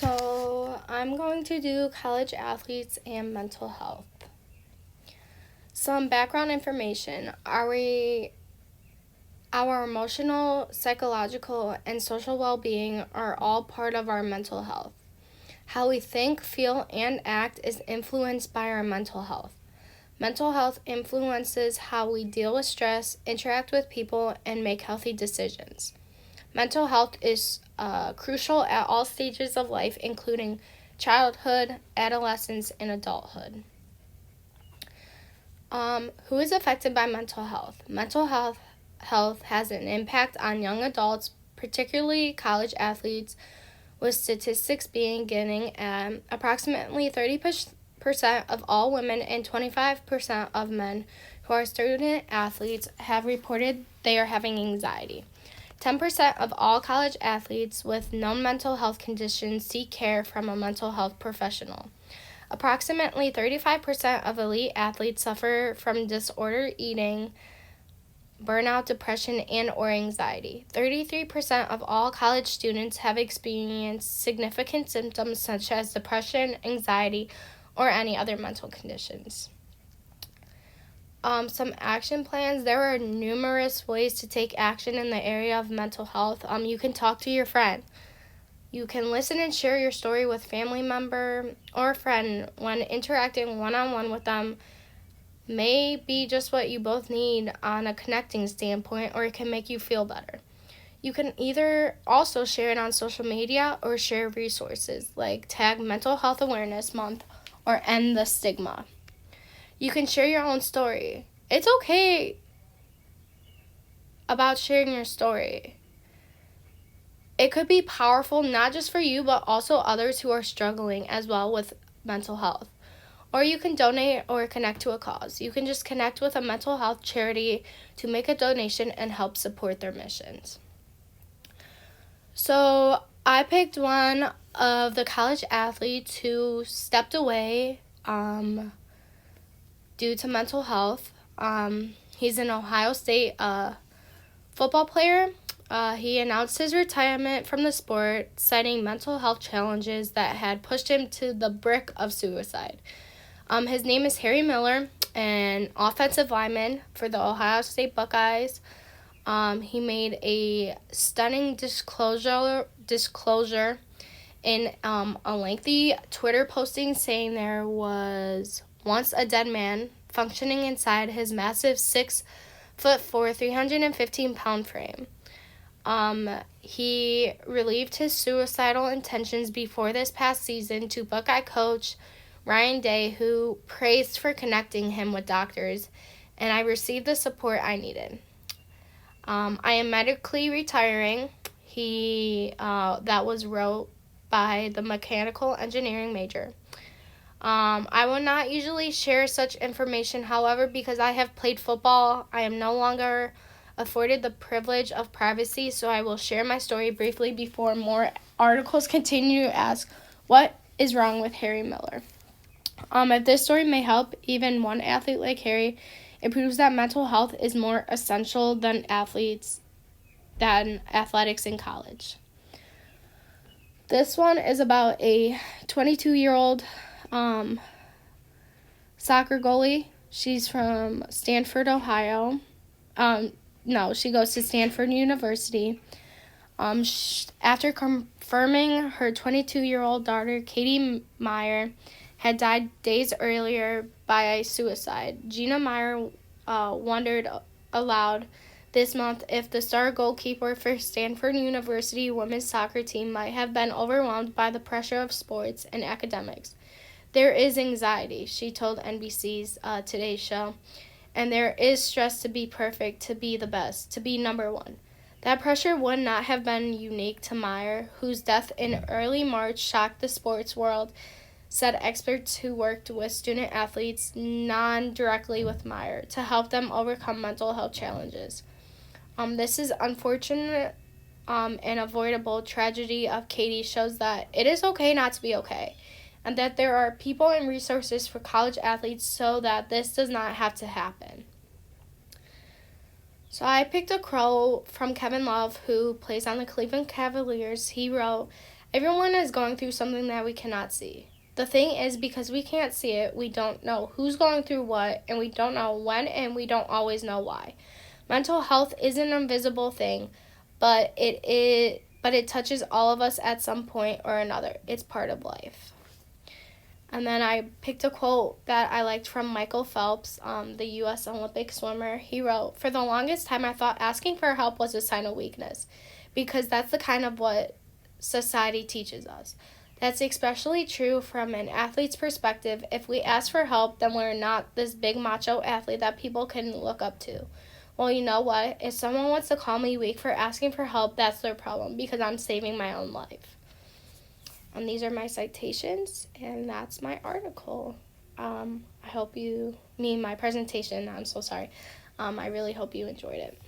So, I'm going to do college athletes and mental health. Some background information. Our emotional, psychological, and social well being are all part of our mental health. How we think, feel, and act is influenced by our mental health. Mental health influences how we deal with stress, interact with people, and make healthy decisions. Mental health is crucial at all stages of life, including childhood, adolescence, and adulthood. Who is affected by mental health? Mental health has an impact on young adults, particularly college athletes, with statistics beginning at approximately 30% of all women and 25% of men who are student athletes have reported they are having anxiety. 10% of all college athletes with known mental health conditions seek care from a mental health professional. Approximately 35% of elite athletes suffer from disordered eating, burnout, depression, and/or anxiety. 33% of all college students have experienced significant symptoms such as depression, anxiety, or any other mental conditions. Some action plans. There are numerous ways to take action in the area of mental health. You can talk to your friend. You can listen and share your story with family member or friend. When interacting one-on-one with them may be just what you both need on a connecting standpoint, or it can make you feel better. You can either also share it on social media or share resources like tag Mental Health Awareness Month or End the Stigma. You can share your own story. It's okay about sharing your story. It could be powerful not just for you, but also others who are struggling as well with mental health. Or you can donate or connect to a cause. You can just connect with a mental health charity to make a donation and help support their missions. So I picked one of the college athletes who stepped away due to mental health. He's an Ohio State football player. He announced his retirement from the sport, citing mental health challenges that had pushed him to the brink of suicide. His name is Harry Miller, an offensive lineman for the Ohio State Buckeyes. He made a stunning disclosure in a lengthy Twitter posting saying there was once a dead man functioning inside his massive 6'4", 315-pound frame. He relieved his suicidal intentions before this past season to Buckeye coach Ryan Day, who praised for connecting him with doctors, and I received the support I needed. I am medically retiring. That was wrote by the mechanical engineering major. I will not usually share such information, however, because I have played football, I am no longer afforded the privilege of privacy, so I will share my story briefly before more articles continue to ask, what is wrong with Harry Miller? If this story may help even one athlete like Harry, it proves that mental health is more essential than athletics in college. This one is about a 22-year-old soccer goalie. She's from Stanford, Ohio. She goes to Stanford University. After confirming her 22-year-old daughter, Katie Meyer, had died days earlier by suicide, Gina Meyer wondered aloud this month if the star goalkeeper for Stanford University women's soccer team might have been overwhelmed by the pressure of sports and academics. There is anxiety, she told NBC's Today Show, and there is stress to be perfect, to be the best, to be number one. That pressure would not have been unique to Meyer, whose death in early March shocked the sports world, said experts who worked with student athletes non-directly with Meyer to help them overcome mental health challenges. This is unfortunate and avoidable tragedy of Katie shows that it is okay not to be okay, and that there are people and resources for college athletes so that this does not have to happen. So I picked a quote from Kevin Love, who plays on the Cleveland Cavaliers. He wrote, Everyone is going through something that we cannot see. The thing is, because we can't see it, we don't know who's going through what, and we don't know when, and we don't always know why. Mental health is an invisible thing, but it touches all of us at some point or another. It's part of life. And then I picked a quote that I liked from Michael Phelps, the U.S. Olympic swimmer. He wrote, "For the longest time, I thought asking for help was a sign of weakness, because that's the kind of what society teaches us. That's especially true from an athlete's perspective. If we ask for help, then we're not this big macho athlete that people can look up to. Well, you know what? If someone wants to call me weak for asking for help, that's their problem, because I'm saving my own life." And these are my citations, and that's my article. I hope my presentation, I'm so sorry. I really hope you enjoyed it.